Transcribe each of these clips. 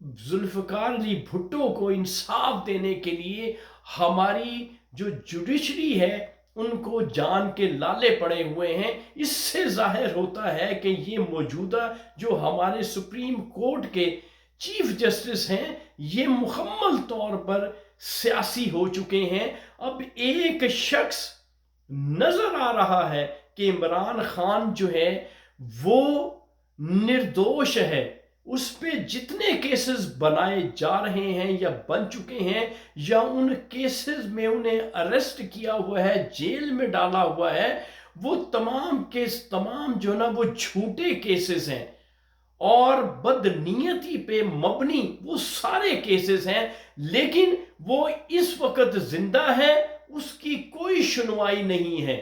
ذوالفقار علی بھٹو کو انصاف دینے کے لیے ہماری جو جوڈیشری ہے ان کو جان کے لالے پڑے ہوئے ہیں. اس سے ظاہر ہوتا ہے کہ یہ موجودہ جو ہمارے سپریم کورٹ کے چیف جسٹس ہیں یہ مکمل طور پر سیاسی ہو چکے ہیں. اب ایک شخص نظر آ رہا ہے کہ عمران خان جو ہے وہ نردوش ہے. اس پہ جتنے کیسز بنائے جا رہے ہیں یا بن چکے ہیں یا ان کیسز میں انہیں اریسٹ کیا ہوا ہے، جیل میں ڈالا ہوا ہے، وہ تمام کیس تمام جو نا وہ جھوٹے کیسز ہیں اور بدنیتی پہ مبنی وہ سارے کیسز ہیں. لیکن وہ اس وقت زندہ ہے، اس کی کوئی سنوائی نہیں ہے.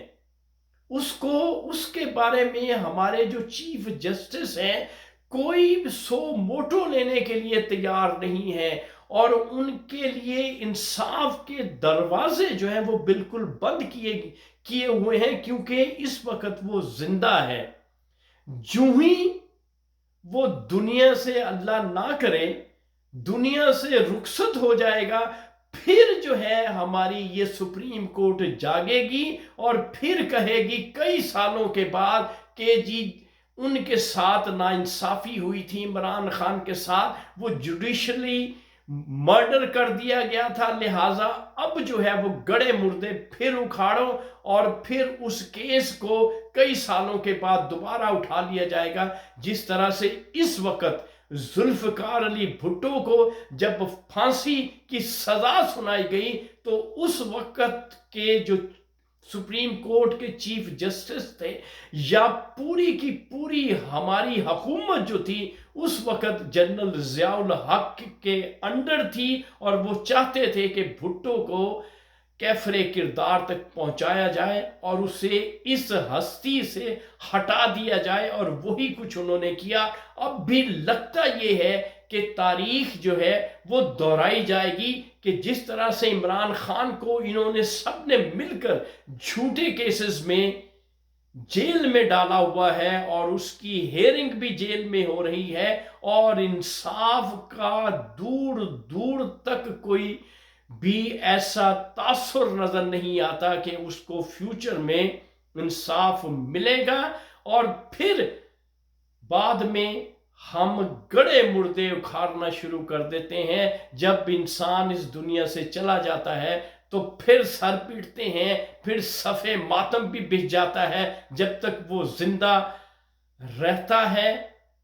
اس کے بارے میں ہمارے جو چیف جسٹس ہیں کوئی سو موٹو لینے کے لیے تیار نہیں ہے اور ان کے لیے انصاف کے دروازے جو ہیں وہ بالکل بند کیے ہوئے ہیں کیونکہ اس وقت وہ زندہ ہے. جو ہی وہ دنیا سے اللہ نہ کرے دنیا سے رخصت ہو جائے گا پھر جو ہے ہماری یہ سپریم کورٹ جاگے گی اور پھر کہے گی کئی سالوں کے بعد کہ جی ان کے ساتھ ناانصافی ہوئی تھی، عمران خان کے ساتھ وہ جوڈیشلی مرڈر کر دیا گیا تھا، لہٰذا اب جو ہے وہ گڑے مردے پھر اکھاڑو اور پھر اس کیس کو کئی سالوں کے بعد دوبارہ اٹھا لیا جائے گا. جس طرح سے اس وقت ذوالفقار علی بھٹو کو جب پھانسی کی سزا سنائی گئی تو اس وقت کے جو سپریم کورٹ کے چیف جسٹس تھے یا پوری کی پوری ہماری حکومت جو تھی اس وقت جنرل ضیاء الحق کے انڈر تھی اور وہ چاہتے تھے کہ بھٹو کو کیفر کردار تک پہنچایا جائے اور اسے اس ہستی سے ہٹا دیا جائے اور وہی کچھ انہوں نے کیا. اب بھی لگتا یہ ہے کہ تاریخ جو ہے وہ دہرائی جائے گی کہ جس طرح سے عمران خان کو انہوں نے سب نے مل کر جھوٹے کیسز میں جیل میں ڈالا ہوا ہے اور اس کی ہیئرنگ بھی جیل میں ہو رہی ہے اور انصاف کا دور دور تک کوئی بھی ایسا تاثر نظر نہیں آتا کہ اس کو فیوچر میں انصاف ملے گا. اور پھر بعد میں ہم گڑے مردے اکھاڑنا شروع کر دیتے ہیں. جب انسان اس دنیا سے چلا جاتا ہے تو پھر سر پیٹتے ہیں، پھر صفِ ماتم بھی بجھ جاتا ہے. جب تک وہ زندہ رہتا ہے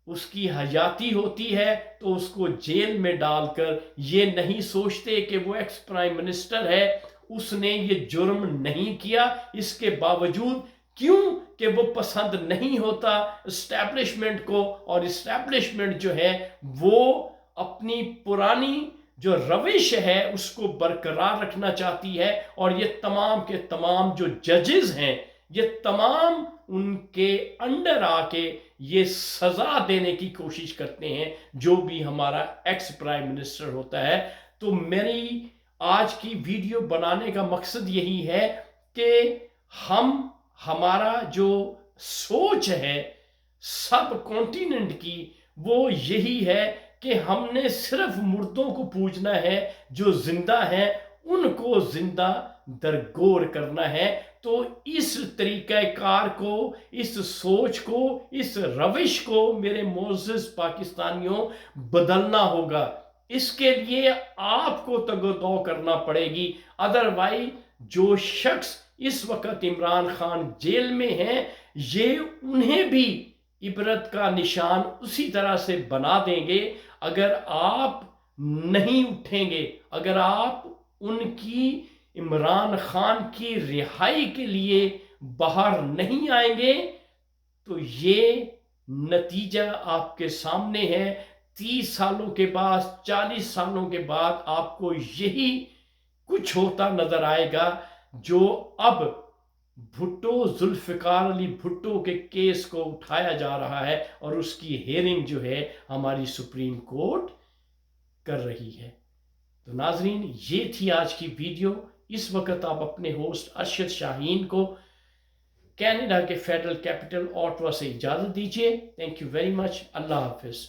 اس کی حیاتی ہوتی ہے تو اس کو جیل میں ڈال کر یہ نہیں سوچتے کہ وہ ایکس پرائم منسٹر ہے، اس نے یہ جرم نہیں کیا. اس کے باوجود کیوں کہ وہ پسند نہیں ہوتا اسٹیبلشمنٹ کو اور اسٹیبلشمنٹ جو ہے وہ اپنی پرانی جو روش ہے اس کو برقرار رکھنا چاہتی ہے. اور یہ تمام کے تمام جو ججز ہیں یہ تمام ان کے انڈر آ کے یہ سزا دینے کی کوشش کرتے ہیں جو بھی ہمارا ایکس پرائم منسٹر ہوتا ہے. تو میری آج کی ویڈیو بنانے کا مقصد یہی ہے کہ ہمارا جو سوچ ہے سب کانٹیننٹ کی وہ یہی ہے کہ ہم نے صرف مردوں کو پوجنا ہے، جو زندہ ہیں ان کو زندہ درگور کرنا ہے. تو اس طریقہ کار کو، اس سوچ کو، اس روش کو میرے معزز پاکستانیوں بدلنا ہوگا. اس کے لیے آپ کو تگ و دو کرنا پڑے گی. ادروائز جو شخص اس وقت عمران خان جیل میں ہیں یہ انہیں بھی عبرت کا نشان اسی طرح سے بنا دیں گے. اگر آپ نہیں اٹھیں گے، اگر آپ ان کی عمران خان کی رہائی کے لیے باہر نہیں آئیں گے تو یہ نتیجہ آپ کے سامنے ہے. 30 سالوں کے بعد، 40 سالوں کے بعد آپ کو یہی کچھ ہوتا نظر آئے گا جو اب بھٹو، ذوالفقار علی بھٹو کے کیس کو اٹھایا جا رہا ہے اور اس کی ہیئرنگ جو ہے ہماری سپریم کورٹ کر رہی ہے. تو ناظرین یہ تھی آج کی ویڈیو. اس وقت آپ اپنے ہوسٹ ارشد شاہین کو کینیڈا کے فیڈرل کیپٹل اوٹوا سے اجازت دیجیے. Thank you very much. اللہ حافظ.